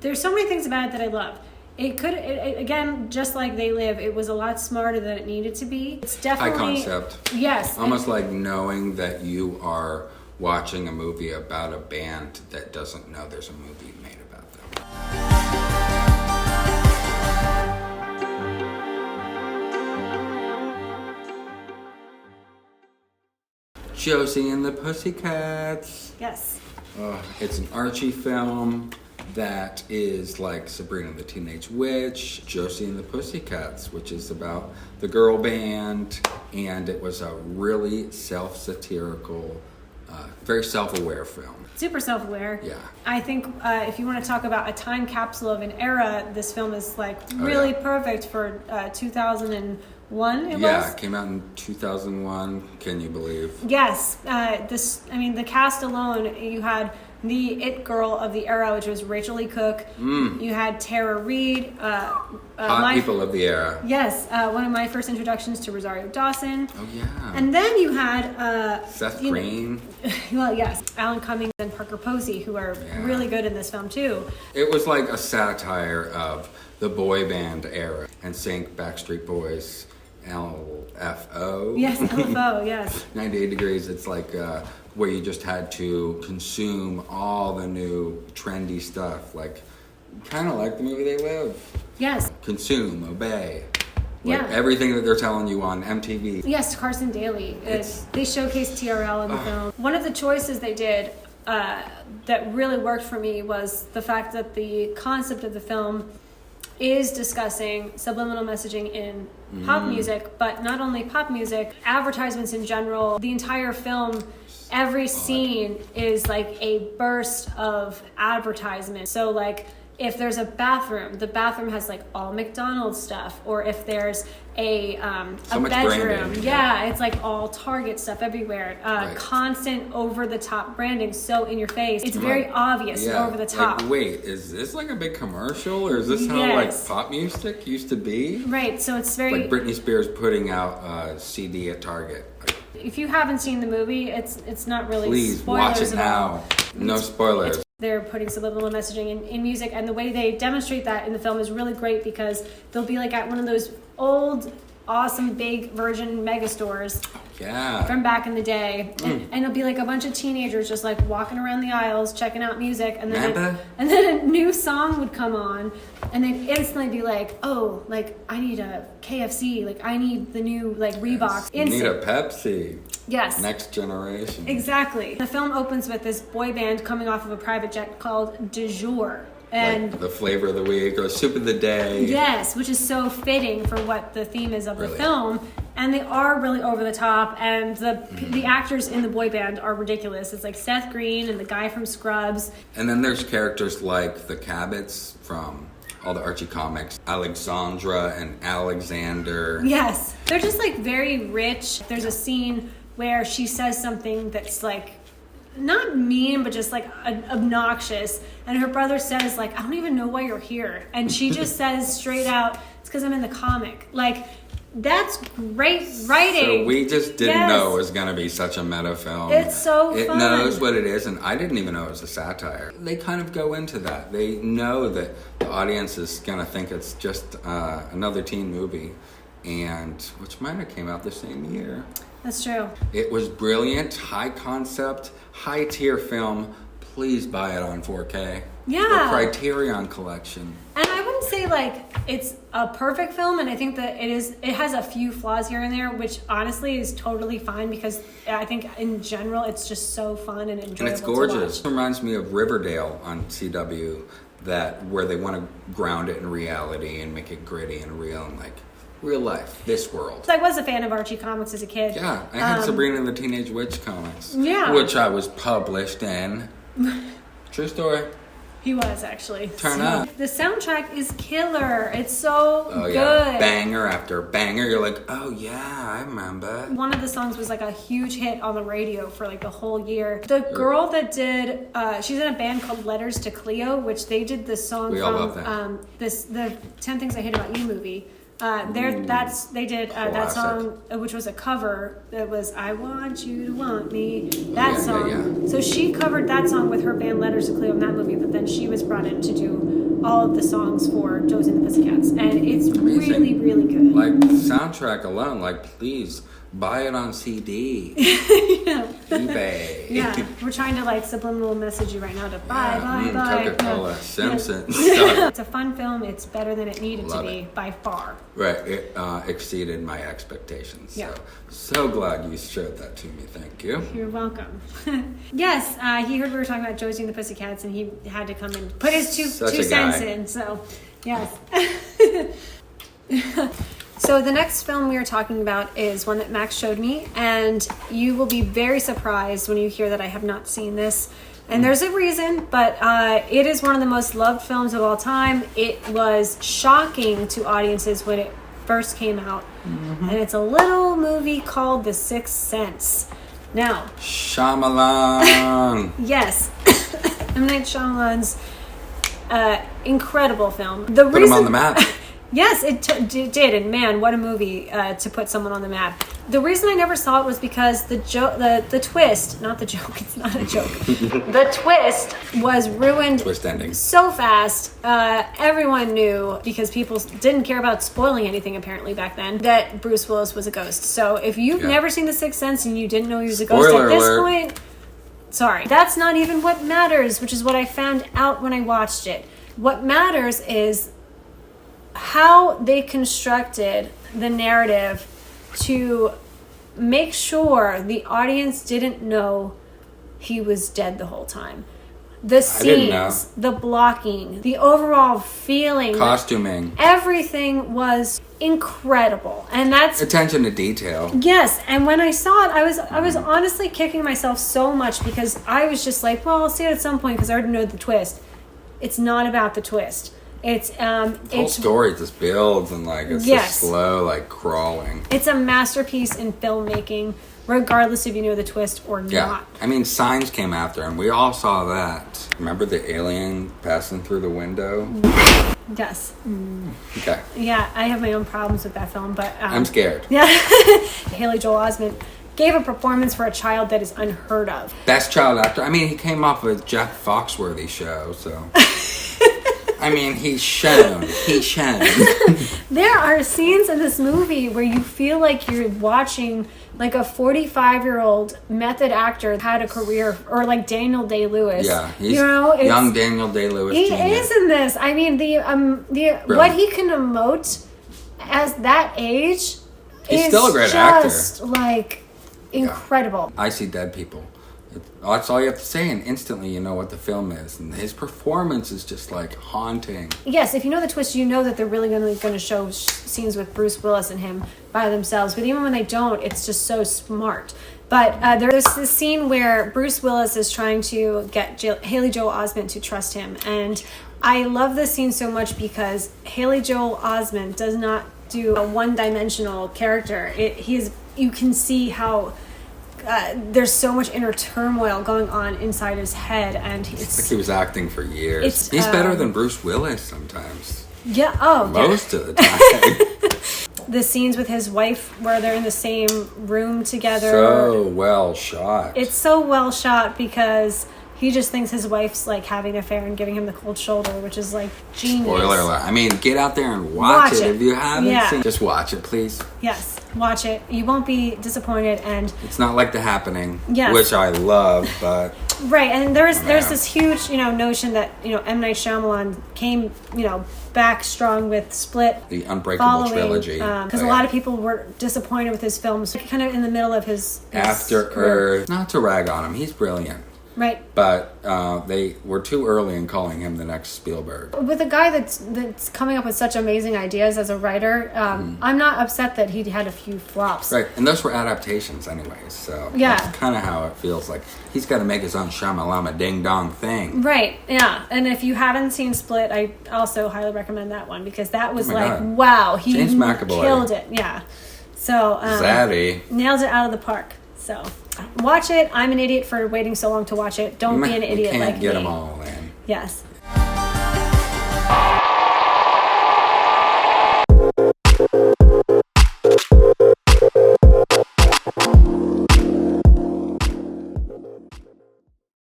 there's so many things about it that I love. Again, just like They Live, it was a lot smarter than it needed to be. It's definitely... High concept. Yes. Almost like knowing that you are watching a movie about a band that doesn't know there's a movie made about them. Josie and the Pussycats. Yes. It's an Archie film that is like Sabrina the Teenage Witch, Josie and the Pussycats, which is about the girl band, and it was a really self-satirical, very self-aware film. Super self-aware. Yeah. I think if you want to talk about a time capsule of an era, this film is like really perfect for 2001. It came out in 2001. Can you believe? Yes. The cast alone, you had the it girl of the era, which was Rachel Lee Cook. You had Tara Reid. Hot people of the era. Yes. One of my first introductions to Rosario Dawson. Oh, yeah. And then you had... Seth Green. Well, yes. Alan Cummings and Parker Posey, who are really good in this film, too. It was like a satire of the boy band era. NSYNC, Backstreet Boys, LFO. Yes, LFO, yes. 98 Degrees, it's like... where you just had to consume all the new trendy stuff, like kind of like the movie They Live. Yes. Consume, obey. Like everything that they're telling you on MTV. Yes, Carson Daly. They showcased TRL in the film. One of the choices they did that really worked for me was the fact that the concept of the film is discussing subliminal messaging in pop music, but not only pop music, advertisements in general. The entire film, every scene is like a burst of advertisement. So like if there's a bathroom, the bathroom has like all McDonald's stuff, or if there's a bedroom, it's like all Target stuff everywhere. Constant over the top branding, so in your face. It's very obvious over the top. Like, wait, is this like a big commercial, or is this how like pop music used to be? Right. So it's very like Britney Spears putting out a CD at Target. If you haven't seen the movie, it's not really Please spoilers watch it now. No spoilers. They're putting subliminal messaging in music, and the way they demonstrate that in the film is really great, because they'll be like at one of those old, awesome, big Virgin mega stores from back in the day, and it'll be like a bunch of teenagers just like walking around the aisles checking out music, and then a new song would come on, and they'd instantly be like, oh, like I need a KFC, like I need the new like Reebok. You need a Pepsi. Yes. Next generation. Exactly. The film opens with this boy band coming off of a private jet called Du Jour. And like the flavor of the week or soup of the day. Yes, which is so fitting for what the theme is of the film. And they are really over the top, and the actors in the boy band are ridiculous. It's like Seth Green and the guy from Scrubs. And then there's characters like the Cabots from all the Archie comics, Alexandra and Alexander. Yes, they're just like very rich. There's a scene where she says something that's like not mean, but just like obnoxious, and her brother says like, I don't even know why you're here, and she just says straight out, it's because I'm in the comic. Like, that's great writing. So we just didn't know it was going to be such a meta film. It's so fun. It knows what it is, and I didn't even know it was a satire. They kind of go into that. They know that the audience is going to think it's just another teen movie, and which might have came out the same year. That's true. It was brilliant, high concept, high tier film. Please buy it on 4K. Yeah. The Criterion Collection. And I wouldn't say like it's a perfect film, and I think that it has a few flaws here and there, which honestly is totally fine, because I think in general it's just so fun and enjoyable. And it's gorgeous. To watch. It reminds me of Riverdale on CW, where they want to ground it in reality and make it gritty and real and like real life, this world. I was a fan of Archie comics as a kid. Yeah, I had Sabrina and the Teenage Witch comics. Yeah. Which I was published in. True story. He was, actually. Turn up. The soundtrack is killer. It's so good. Banger after banger. You're like, oh yeah, I remember. One of the songs was like a huge hit on the radio for like the whole year. The girl that did, she's in a band called Letters to Cleo, which they did this song from the 10 Things I Hate About You movie. They did that song, which was a cover. It was I Want You to Want Me. That song. Yeah. So she covered that song with her band Letters to Cleo in that movie, but then she was brought in to do all of the songs for Josie and the Pussycats, and it's Amazing. really, really good. Like, the soundtrack alone, like, please buy it on CD. Yeah. eBay. Yeah, we're trying to like subliminal message you right now to buy. Coca-Cola, Simpsons. It's a fun film. It's better than it needed Love to be it. by far. Right, it exceeded my expectations. Yeah. So glad you showed that to me. Thank you. You're welcome. Yes, he heard we were talking about Josie and the Pussycats, and he had to come and put his two cents in. So, yes. So the next film we are talking about is one that Max showed me, and you will be very surprised when you hear that I have not seen this. And there's a reason, but it is one of the most loved films of all time. It was shocking to audiences when it first came out. And it's a little movie called The Sixth Sense. Now, Shyamalan. yes, M. Night Shyamalan's incredible film. Put him on the map. Yes, it did, and man, what a movie to put someone on the map. The reason I never saw it was because the twist, not the joke, it's not a joke. The twist was ruined. Twist ending. So fast. Everyone knew, because people didn't care about spoiling anything apparently back then, that Bruce Willis was a ghost. So if you've never seen The Sixth Sense and you didn't know he was a ghost at this point, sorry. That's not even what matters, which is what I found out when I watched it. What matters is how they constructed the narrative to make sure the audience didn't know he was dead the whole time. The scenes, the blocking, the overall feeling, costuming, everything was incredible. And that's attention to detail. Yes, and when I saw it, I was honestly kicking myself so much, because I was just like, well, I'll see it at some point because I already know the twist. It's not about the twist. It's the whole story just builds, and like it's just slow, like crawling. It's a masterpiece in filmmaking, regardless if you know the twist or not. I mean, Signs came after, and we all saw that. Remember the alien passing through the window? Yes. Okay. Yeah, I have my own problems with that film, but I'm scared. Yeah. Haley Joel Osment gave a performance for a child that is unheard of. Best child actor. I mean, he came off a Jeff Foxworthy show, so. I mean, he's shown. There are scenes in this movie where you feel like you're watching like a 45-year-old method actor had a career, or like Daniel Day-Lewis. Yeah, he's young Daniel Day-Lewis. He is in this. I mean, the what he can emote as that age is still a great actor. Just like incredible. I see dead people. That's all you have to say, and instantly you know what the film is. And his performance is just like haunting. Yes, if you know the twist, you know that they're really going to show scenes with Bruce Willis and him by themselves. But even when they don't, it's just so smart. But there's this scene where Bruce Willis is trying to get Haley Joel Osment to trust him. And I love this scene so much because Haley Joel Osment does not do a one-dimensional character. You can see how there's so much inner turmoil going on inside his head, and it's like he was acting for years. He's better than Bruce Willis sometimes. Yeah. Most of the time. The scenes with his wife where they're in the same room together. So well shot. It's so well shot because he just thinks his wife's like having an affair and giving him the cold shoulder, which is like genius. Spoiler alert. I mean, get out there and watch it. If you haven't seen, just watch it, please. Yes, watch it. You won't be disappointed, and it's not like The Happening, which I love, but right. And there's this huge notion that M. Night Shyamalan came back strong with Split, the Unbreakable trilogy, because a lot of people were disappointed with his films, kind of in the middle of his After career. Earth. Not to rag on him, he's brilliant. Right. But they were too early in calling him the next Spielberg. With a guy that's coming up with such amazing ideas as a writer, I'm not upset that he had a few flops. Right, and those were adaptations anyways, so that's kind of how it feels like. He's got to make his own Shyamalama ding-dong thing. Right, yeah. And if you haven't seen Split, I also highly recommend that one, because that was wow, he James McAvoy killed it, yeah. So Zaddy nailed it out of the park, so... Watch it. I'm an idiot for waiting so long to watch it. Don't be an idiot like me. You can't get them all in. Yes.